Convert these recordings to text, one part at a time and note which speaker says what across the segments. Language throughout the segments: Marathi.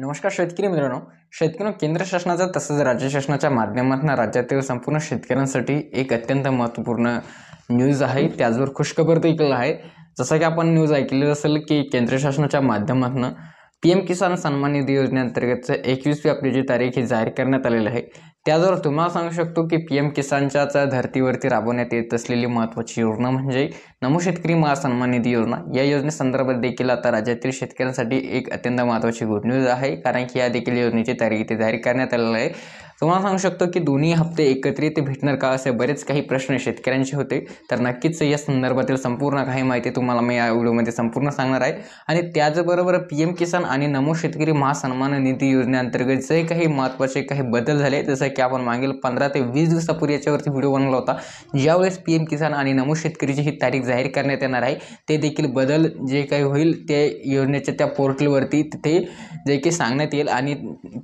Speaker 1: नमस्कार शेतकरी मित्रांनो. केंद्र शासनाचा तसंच राज्य शासनाच्या माध्यमातून राज्यातील संपूर्ण शेतकऱ्यांसाठी एक अत्यंत महत्त्वपूर्ण न्यूज आहे. त्याचबरोबर खुशखबर देखील आहे. जसं की आपण न्यूज ऐकलेली असेल की केंद्र शासनाच्या माध्यमातून PM किसान सन्मान निधी योजनेअंतर्गत 21वी आपली तारीख ही जाहीर करण्यात आलेली आहे. त्याचबरोबर तुम्हाला सांगू शकतो की PM किसानच्या धर्तीवरती राबवण्यात येत असलेली महत्त्वाची योजना म्हणजे नमो शेतकरी महासन्मान निधी योजना. या योजनेसंदर्भात देखील आता राज्यातील शेतकऱ्यांसाठी एक अत्यंत महत्त्वाची गुड न्यूज आहे, कारण की या देखील योजनेची तारीख इथे जाहीर करण्यात आलेली आहे. तुम्हाला सांगू शकतो की दोन्ही हप्ते एकत्रित भेटणार का, असे बरेच काही प्रश्न शेतकऱ्यांचे होते. तर नक्कीच या संदर्भातील संपूर्ण काही माहिती तुम्हाला मी या व्हिडिओमध्ये संपूर्ण सांगणार आहे. आणि त्याचबरोबर PM किसान आणि नमो शेतकरी महासन्मान निधी योजनेअंतर्गत जे काही महत्त्वाचे काही बदल झाले, जसं की आपण मागील 15 ते 20 दिवसापूर्वी याच्यावरती व्हिडिओ बनवला होता, ज्यावेळेस PM किसान आणि नमो शेतकरीची ही तारीख जाहीर करण्यात येणार आहे. ते देखील बदल जे काही होईल ते योजनेच्या त्या पोर्टलवरती तिथे जे काही सांगण्यात येईल आणि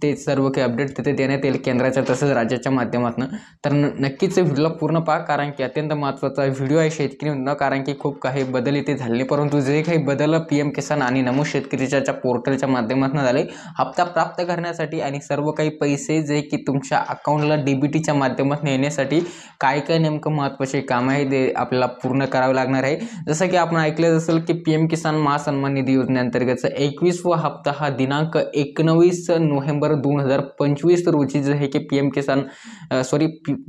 Speaker 1: ते सर्व काही अपडेट तिथे देण्यात येईल केंद्राच्या तसंच राज्याच्या माध्यमातून. तर नक्कीच व्हिडिओला पूर्ण पहा, कारण की अत्यंत महत्त्वाचा व्हिडिओ आहे शेतकरी, कारण की खूप काही बदल इथे झाले. परंतु जे काही बदल PM किसान आणि नमो शेतकरीच्या पोर्टलच्या माध्यमातून झाले, हप्ता प्राप्त करण्यासाठी आणि सर्व काही पैसे जे की तुमच्या अकाउंटला DBTच्या माध्यमातून येण्यासाठी काय काय नेमकं महत्त्वाचे काम आहे ते आपल्याला पूर्ण करावे लागणार आहे. जसं की आपण ऐकलं असेल की PM किसान महासन्मान निधी योजनेअंतर्गत 21वा हप्ता हा दिनांक 19 नोव्हेंबर 2025 रोजी जे आहे की PM किसान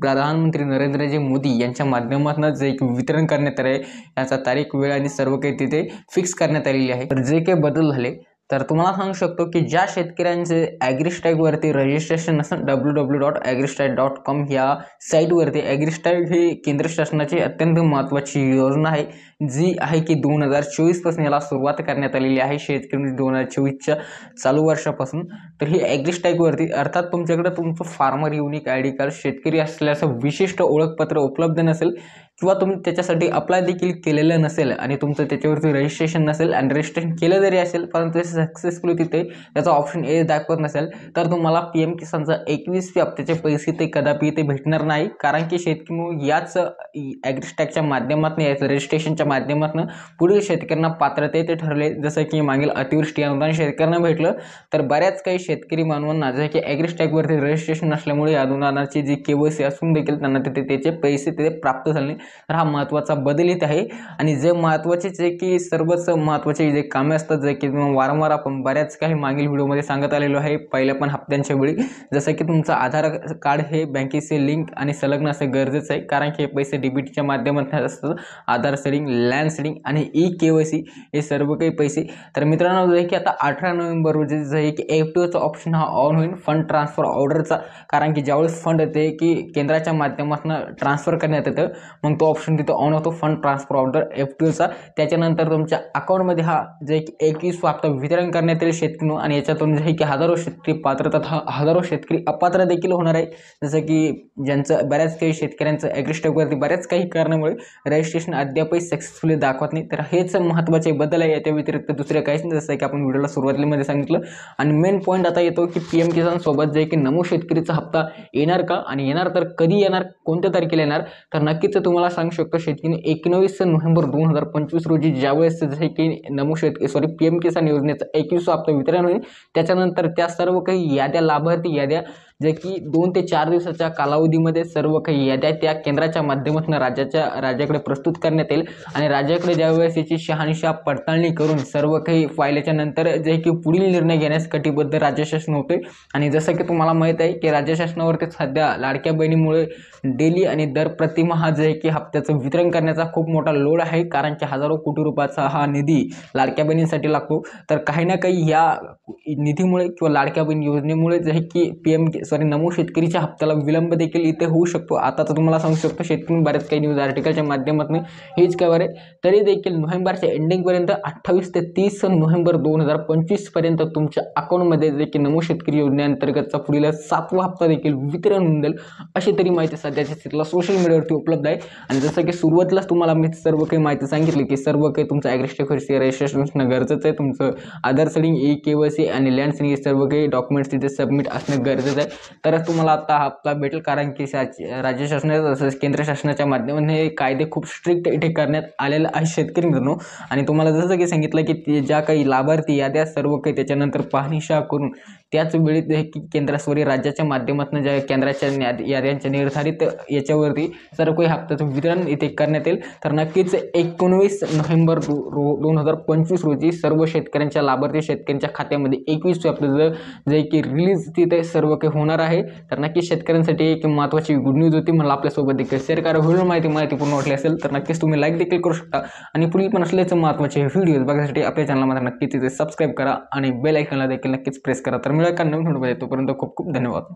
Speaker 1: प्रधानमंत्री नरेंद्रजी मोदी यांच्या माध्यमातून जे वितरण करण्यात आले, याचा तारीख, वेळ आणि सर्व काही तिथे फिक्स करण्यात आलेली आहे. तर जे काही बदल झाले, तर तुम्हाला सांगू शकतो की ज्या शेतकऱ्यांचे ॲग्रिस्टॅगवरती रजिस्ट्रेशन नसेल, www.agristag.com या साईटवरती, ॲग्रिस्टॅग ही केंद्र शासनाची अत्यंत महत्त्वाची योजना आहे, जी आहे की 2024 पासून याला सुरुवात करण्यात आलेली आहे. शेतकरी 2024च्या चालू वर्षापासून. तर ही ॲग्रिस्टॅगवरती, अर्थात तुमच्याकडे तुमचं फार्मर युनिक ID कार्ड, शेतकरी असल्याचं विशिष्ट ओळखपत्र उपलब्ध नसेल किंवा तुम्ही त्याच्यासाठी अप्लाय देखील केलेलं नसेल आणि तुमचं त्याच्यावरती रजिस्ट्रेशन नसेल आणि रजिस्ट्रेशन केलं जरी असेल परंतु सक्सेसफुली तिथे त्याचा ऑप्शन दाखवत नसेल, तर तुम्हाला PM किसानचा 21वी हप्त्याचे पैसे ते कदापि ते भेटणार नाही. कारण की शेतकरी याच ॲग्रिस्टॅगच्या माध्यमातून, याचं रजिस्ट्रेशनच्या माध्यमातून पुढील शेतकऱ्यांना पात्रते ते ठरले. जसं की मागील अतिवृष्टी अनुदान शेतकऱ्यांना भेटलं, तर बऱ्याच काही शेतकरी बांधवांना जे की ॲग्रिस्टॅगवरती रजिस्ट्रेशन नसल्यामुळे या अनुदानाची जी KYC असून देखील त्यांना तिथे त्याचे पैसे तिथे प्राप्त झाले. तर हा महत्त्वाचा बदल येत आहे. आणि जे महत्त्वाचे जे की सर्वच महत्त्वाचे जे कामे असतात, जे की वारंवार आपण बऱ्याच काही मागील व्हिडिओमध्ये सांगत आलेलो आहे पहिल्या पण हप्त्यांच्या वेळी, जसं की तुमचं आधार कार्ड हे बँकेचे लिंक आणि संलग्न असं गरजेचं आहे, कारण की हे पैसे DBTच्या माध्यमातून असतात. आधार सेडिंग, लँड सेडिंग आणि KYC हे सर्व काही पैसे. तर मित्रांनो, जे की आता 18 नोव्हेंबर रोजी जे आहे की FTOचा ऑप्शन हा ऑन होईल, फंड ट्रान्सफर ऑर्डरचा. कारण की ज्यावेळेस फंड येते की केंद्राच्या माध्यमातून ट्रान्सफर करण्यात येतं, मग तो ऑप्शन तिथं ऑन होतो, फंड ट्रान्सफर ऑर्डर FTOचा. त्याच्यानंतर तुमच्या अकाउंटमध्ये हा जे की 21वा हप्ता वितरण करण्यात येईल शेतकरी, आणि याच्यातून जे की हजारो शेतकरी पात्र तथा हजारो शेतकरी अपात्र देखील होणार आहे. जसं की ज्यांचं बऱ्याच काही शेतकऱ्यांचं ॲग्रिस्टॅगवरती बऱ्याच काही कारणामुळे रजिस्ट्रेशन अद्यापही सक्सेसफुली दाखवत नाही. तर हेच महत्त्वाचे बदल आहे, याच्या व्यतिरिक्त दुसरे काहीच नाही, जसं की आपण व्हिडिओला सुरुवातीमध्ये सांगितलं. आणि मेन पॉईंट आता येतो की PM किसान सोबत जे की नमो शेतकरीचा हप्ता येणार का, आणि येणार तर कधी येणार, कोणत्या तारखेला येणार. तर नक्कीच तुम्हाला सांगू शकतो शेतकरी 19 नोव्हेंबर 2025 रोजी ज्यावेळेस जसे की PM किसान योजनेचा 21वा हप्ता वितरण होईल, त्याच्यानंतर त्या सर्व काही याद्या, लाभार्थी याद्या, जे की 2 ते 4 दिवसाच्या कालावधीमध्ये सर्व काही याद्या त्या केंद्राच्या माध्यमातून राज्याकडे प्रस्तुत करण्यात येईल. आणि राज्याकडे ज्यावेळेस याची शहानिशा पडताळणी करून सर्व काही पाहिल्याच्या नंतर जे की पुढील निर्णय घेण्यास कटिबद्ध राज्य शासन होते. आणि जसं की तुम्हाला माहीत आहे की राज्य शासनावरती सध्या लाडक्या बहिणीमुळे डेली आणि दर प्रतिमाह जे की हप्त्याचं वितरण करण्याचा खूप मोठा लोड आहे, कारण की हजारो कोटी रुपयाचा हा निधी लाडक्या बहिणींसाठी लागतो. तर काही ना काही या निधीमुळे किंवा लाडक्या बहिणी योजनेमुळे जे की नमो शेतकरीच्या हप्त्याला विलंब देखील इथे होऊ शकतो. आता तर तुम्हाला सांगू शकतो शेतकरी बऱ्याच काही न्यूज आर्टिकलच्या माध्यमातून हेच कव्हर आहे. तरी देखील नोव्हेंबरच्या एंडिंगपर्यंत 28 ते 30 नोव्हेंबर 2025 पर्यंत तुमच्या अकाउंटमध्ये जे की नमो शेतकरी योजनेअंतर्गतचा पुढील 7वा हप्ता देखील वितरण होऊन जाईल, अशी तरी माहिती सध्याच्या स्थितीला सोशल मीडियावरती उपलब्ध आहे. आणि जसं की सुरुवातीलाच तुम्हाला मी सर्व काही माहिती सांगितली की सर्व काही तुमचं ॲग्रिस्टिक रजिस्ट्रेशन असणं गरजेचं आहे, तुमचं आधार सेडिंग, KYC आणि लँड सेडिंग सर्व काही डॉक्युमेंट्स तिथे सबमिट असणं गरजेचं आहे, तरच तुम्हाला आता हप्ता भेटेल. कारण की राज्य शासनाच्या तसंच केंद्र शासनाच्या माध्यमातून हे कायदे खूप स्ट्रिक्ट इथे करण्यात आलेलं आहे शेतकरी मित्रांनो. आणि तुम्हाला जसं की सांगितलं की ज्या काही लाभार्थी याद्या सर्व काही त्याच्यानंतर पाहणीशा करून त्याच वेळी केंद्रास्वरी राज्याच्या माध्यमातून ज्या केंद्राच्या याद्यांच्या निर्धारित याच्यावरती सर्व काही हप्त्याचं वितरण इथे करण्यात येईल. तर नक्कीच 19 नोव्हेंबर 2025 रोजी सर्व शेतकऱ्यांच्या लाभार्थी शेतकऱ्यांच्या खात्यामध्ये 21 हप्त्याचं जे की रिलीज तिथे सर्व काही होणार आहे. तर नक्कीच शेतकऱ्यांसाठी एक महत्त्वाची गुड न्यूज होती. मला आपल्यासोबत देखील शेअर करा. व्हिडिओ माहितीपूर्ण वाटली असेल तर नक्कीच तुम्ही लाईक देखील करू शकता आणि पुढील पण असलेच महत्त्वाचे व्हिडिओज बघण्यासाठी आपल्या चॅनलला मात्र नक्कीच तिथे सबस्क्राईब करा आणि बेल आयकॉनला देखील नक्कीच प्रेस करा. तर मिळेल का नवीन व्हिडिओ, तोपर्यंत खूप खूप धन्यवाद.